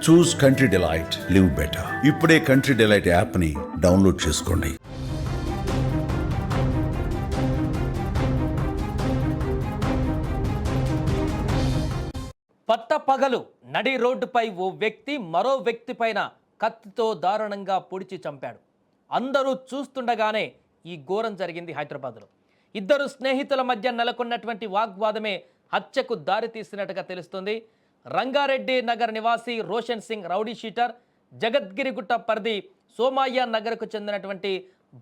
చూస్ country delight, live better. ఇప్పుడే country delight app ని download చేసుకోండి. పట్టపగలు నడి రోడ్డుపై ఓ వ్యక్తి మరో వ్యక్తి పైన కత్తితో దారుణంగా పొడిచి చంపాడు. అందరూ చూస్తుండగానే ఈ ఘోరం జరిగింది హైదరాబాద్లో. ఇద్దరు స్నేహితుల మధ్య నెలకొన్నటువంటి వాగ్వాదమే హత్యకు దారితీసినట్టుగా తెలుస్తుంది. రంగారెడ్డి నగర్ నివాసి రోషన్ సింగ్ రౌడీ షీటర్, జగద్గిరిగుట్ట పరిధి సోమయ్య నగర్కు చెందినటువంటి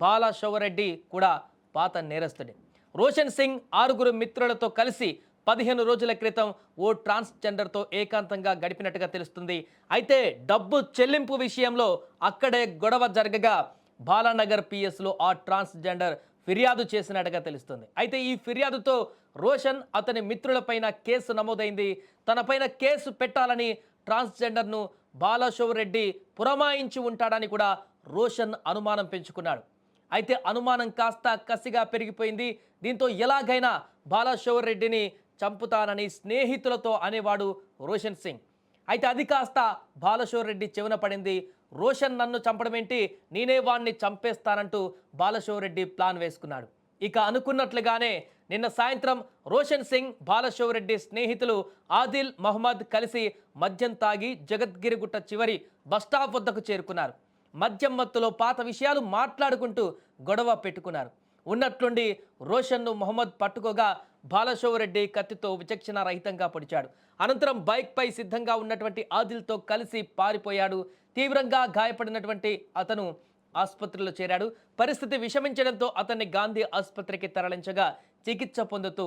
బాలశౌరెడ్డి కూడా పాత నేరస్తుడే. రోషన్ సింగ్ 6 మిత్రులతో కలిసి 15 రోజుల క్రితం ఓ ట్రాన్స్జెండర్తో ఏకాంతంగా గడిపినట్టుగా తెలుస్తుంది. అయితే డబ్బు చెల్లింపు విషయంలో అక్కడే గొడవ జరగగా బాలానగర్ పిఎస్లో ఆ ట్రాన్స్జెండర్ ఫిర్యాదు చేసినట్టుగా తెలుస్తుంది. అయితే ఈ ఫిర్యాదుతో రోషన్ అతని మిత్రులపైన కేసు నమోదైంది. తనపైన కేసు పెట్టాలని ట్రాన్స్జెండర్ను బాలశౌరెడ్డి పురమాయించి ఉంటాడని కూడా రోషన్ అనుమానం పెంచుకున్నాడు. అయితే అనుమానం కాస్త కసిగా పెరిగిపోయింది. దీంతో ఎలాగైనా బాలశౌరెడ్డిని చంపుతానని స్నేహితులతో అనేవాడు రోషన్ సింగ్. అయితే అది కాస్త బాలశౌరెడ్డి చెవిన పడింది. రోషన్ నన్ను చంపడం ఏంటి, నేనే వాణ్ణి చంపేస్తానంటూ బాలశౌరెడ్డి ప్లాన్ వేసుకున్నాడు. ఇక అనుకున్నట్లుగానే నిన్న సాయంత్రం రోషన్ సింగ్, బాలశౌరెడ్డి స్నేహితులు ఆదిల్ మహమ్మద్ కలిసి మద్యం తాగి జగద్గిరిగుట్ట చివరి బస్టాప్ వద్దకు చేరుకున్నారు. మద్యం మత్తులో పాత విషయాలు మాట్లాడుకుంటూ గొడవ పెట్టుకున్నారు. ఉన్నట్లుండి రోషన్ను మహమ్మద్ పట్టుకోగా బాలశౌరెడ్డి కత్తితో విచక్షణ రహితంగా పొడిచాడు. అనంతరం బైక్పై సిద్ధంగా ఉన్నటువంటి ఆదిల్తో కలిసి పారిపోయాడు. తీవ్రంగా గాయపడినటువంటి అతను ఆసుపత్రిలో చేరాడు. పరిస్థితి విషమించడంతో అతన్ని గాంధీ ఆసుపత్రికి తరలించగా చికిత్స పొందుతూ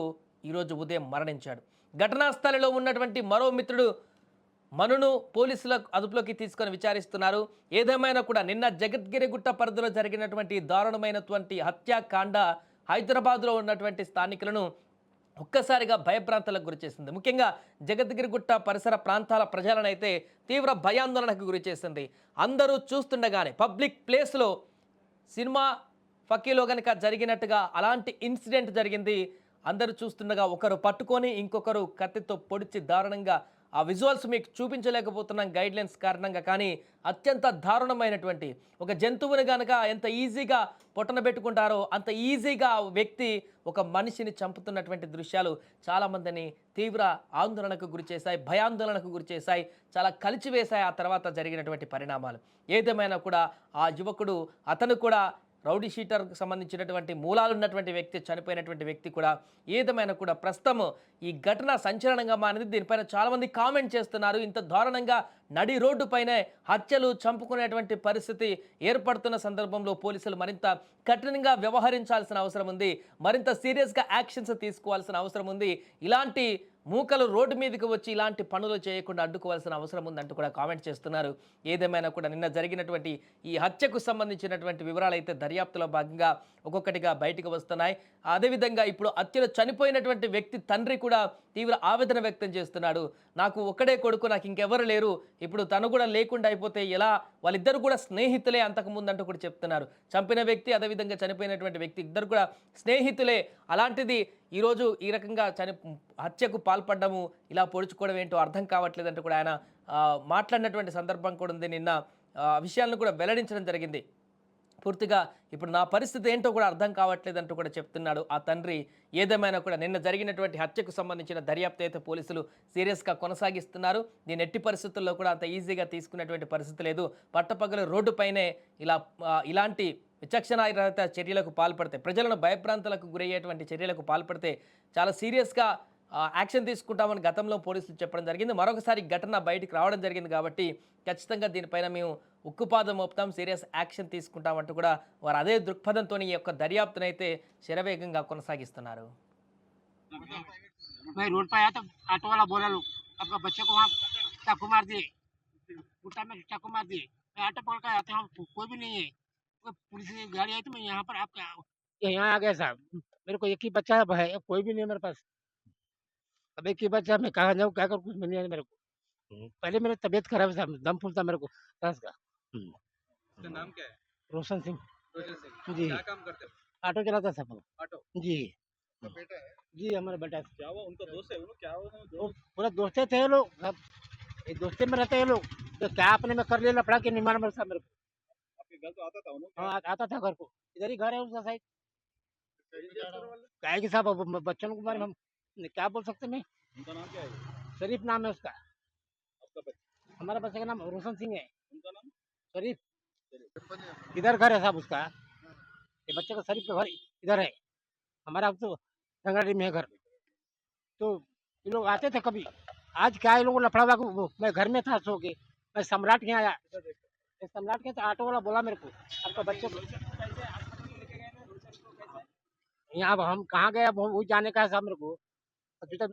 ఈరోజు ఉదయం మరణించాడు. ఘటనా స్థలిలో ఉన్నటువంటి మరో మిత్రుడు మనును పోలీసుల అదుపులోకి తీసుకొని విచారిస్తున్నారు. ఏదేమైనా కూడా నిన్న జగద్గిరిగుట్ట పరిధిలో జరిగినటువంటి దారుణమైనటువంటి హత్యాకాండ హైదరాబాద్లో ఉన్నటువంటి స్థానికులను ఒక్కసారిగా భయభ్రాంతులకు గురిచేసింది. ముఖ్యంగా జగద్గిరిగుట్ట పరిసర ప్రాంతాల ప్రజలనైతే తీవ్ర భయాందోళనకు గురిచేసింది. అందరూ చూస్తుండగానే పబ్లిక్ ప్లేస్లో సినిమా ఫకీలో కనుక జరిగినట్టుగా అలాంటి ఇన్సిడెంట్ జరిగింది. అందరూ చూస్తుండగా ఒకరు పట్టుకొని ఇంకొకరు కత్తితో పొడిచి దారుణంగా, ఆ విజువల్స్ మీకు చూపించలేకపోతున్నాం గైడ్లైన్స్ కారణంగా, కానీ అత్యంత దారుణమైనటువంటి ఒక జంతువుని కనుక ఎంత ఈజీగా పొట్టన పెట్టుకుంటారో అంత ఈజీగా వ్యక్తి ఒక మనిషిని చంపుతున్నటువంటి దృశ్యాలు చాలామందిని తీవ్ర ఆందోళనకు గురిచేశాయి, భయాందోళనకు గురిచేశాయి, చాలా కలిచివేశాయి ఆ తర్వాత జరిగినటువంటి పరిణామాలు. ఏదేమైనా కూడా ఆ యువకుడు, అతను కూడా రౌడీ షీటర్కు సంబంధించినటువంటి మూలాలు ఉన్నటువంటి వ్యక్తి, చనిపోయినటువంటి వ్యక్తి కూడా. ఏదేమైనా కూడా ప్రస్తుతం ఈ ఘటన సంచలనంగా మారింది. దీనిపైన చాలామంది కామెంట్ చేస్తున్నారు. ఇంత దారుణంగా నడి రోడ్డు పైనే హత్యలు, చంపుకునేటువంటి పరిస్థితి ఏర్పడుతున్న సందర్భంలో పోలీసులు మరింత కఠినంగా వ్యవహరించాల్సిన అవసరం ఉంది, మరింత సీరియస్గా యాక్షన్స్ తీసుకోవాల్సిన అవసరం ఉంది. ఇలాంటి మూకలు రోడ్డు మీదకి వచ్చి ఇలాంటి పనులు చేయకుండా అడ్డుకోవాల్సిన అవసరం ఉందంటూ కూడా కామెంట్ చేస్తున్నారు. ఏదేమైనా కూడా నిన్న జరిగినటువంటి ఈ హత్యకు సంబంధించినటువంటి వివరాలు అయితే దర్యాప్తులో భాగంగా ఒక్కొక్కటిగా బయటకు వస్తున్నాయి. అదేవిధంగా ఇప్పుడు హత్యలో చనిపోయినటువంటి వ్యక్తి తండ్రి కూడా తీవ్ర ఆవేదన వ్యక్తం చేస్తున్నాడు. నాకు ఒక్కడే కొడుకు, నాకు ఇంకెవరు లేరు, ఇప్పుడు తను కూడా లేకుండా అయిపోతే ఎలా, వాళ్ళిద్దరు కూడా స్నేహితులే అంతకుముందు అంటూ కూడా చెప్తున్నారు. చంపిన వ్యక్తి అదేవిధంగా చనిపోయినటువంటి వ్యక్తి ఇద్దరు కూడా స్నేహితులే. అలాంటిది ఈరోజు ఈ రకంగా హత్యకు పాల్పడ్డము, ఇలా పొడుచుకోవడం ఏంటో అర్థం కావట్లేదంటూ కూడా ఆయన మాట్లాడినటువంటి సందర్భం కూడా ఉంది. నిన్న విషయాలను కూడా వెల్లడించడం జరిగింది. పూర్తిగా ఇప్పుడు నా పరిస్థితి ఏంటో కూడా అర్థం కావట్లేదంటూ కూడా చెప్తున్నాడు ఆ తండ్రి. ఏదేమైనా కూడా నిన్న జరిగినటువంటి హత్యకు సంబంధించిన దర్యాప్తు అయితే పోలీసులు సీరియస్గా కొనసాగిస్తున్నారు. దీని ఎట్టి పరిస్థితుల్లో కూడా అంత ఈజీగా తీసుకునేటువంటి పరిస్థితి లేదు. పట్టపగలు రోడ్డుపైనే ఇలాంటి విచక్షణారహిత చర్యలకు పాల్పడితే, ప్రజలను భయభ్రాంతులకు గురయ్యేటువంటి చర్యలకు పాల్పడితే చాలా సీరియస్గా యాక్షన్ తీసుకుంటామని గతంలో పోలీసులు చెప్పడం జరిగింది. మరొకసారి ఘటన బయటికి రావడం జరిగింది కాబట్టి ఖచ్చితంగా దీనిపైన మేము ఉక్కుపాదం మోపుతాం, సీరియస్ యాక్షన్ తీసుకుంటామంటూ కూడా వారు అదే దృక్పథంతో ఈ యొక్క దర్యాప్తునైతే శరవేగంగా కొనసాగిస్తున్నారు. मैं रोड पर आया तो ऑटो वाला बोला लो आपका बच्चे को वहाँ चाकू मार दिए, गुट्टा में चाकू मार दिए। मैं ऑटो पकड़ कर आते हैं, कोई भी नहीं है। तो पुलिस की गाड़ी आई तो मैं यहाँ पर आपका यहाँ आ गया साहब। मेरे को एक ही बच्चा है, कोई भी नहीं है मेरे पास। अब एक ही बच्चा, मैं कहाँ जाऊँ क्या करूँ, कुछ नहीं है मेरे को। पहले मेरी तबीयत खराब था, दम फूलता मेरे को सांस का। उसका नाम क्या है? रोशन सिंह। रोशन सिंह। जी। क्या काम करते हो? ऑटो चलाता था मैं। ऑटो। जी तो बेटा है? जी हमारा बेटा क्या हुआ? उनका दोस्त है वो लोग? क्या हुआ? वो पूरा दोस्ते थे ये लोग सब, एक दोस्ते में रहते हैं ये लोग। तो क्या अपने में कर लिया लफड़ा के नहीं मालूम साहब मेरे को। आपके घर तो आता था उन्होंने हाँ आता था घर को, इधर ही घर है उसका साइड। वाले क्या है कि साहब अब बच्चों के बारे में हम क्या बोल सकते हैं। उनका नाम क्या है? शरीफ नाम है उसका। आपका बच्चा हमारा बच्चे का नाम रोशन सिंह है। उनका नाम शरीफ इधर घर है साहब उसका। ये बच्चे का शरीफ का घर इधर है। हमारा अब तो रंगाड़ी में है घर। तो ये लोग आते थे कभी। आज क्या है लोग लफड़ा को, मैं घर में था सो के, मैं सम्राट के यहाँ आया। ये सम्राट के तो ऑटो वाला बोला मेरे को आपका बच्चे को यहाँ, अब हम कहाँ गए अब वो जाने का है साहब मेरे को। अभी तक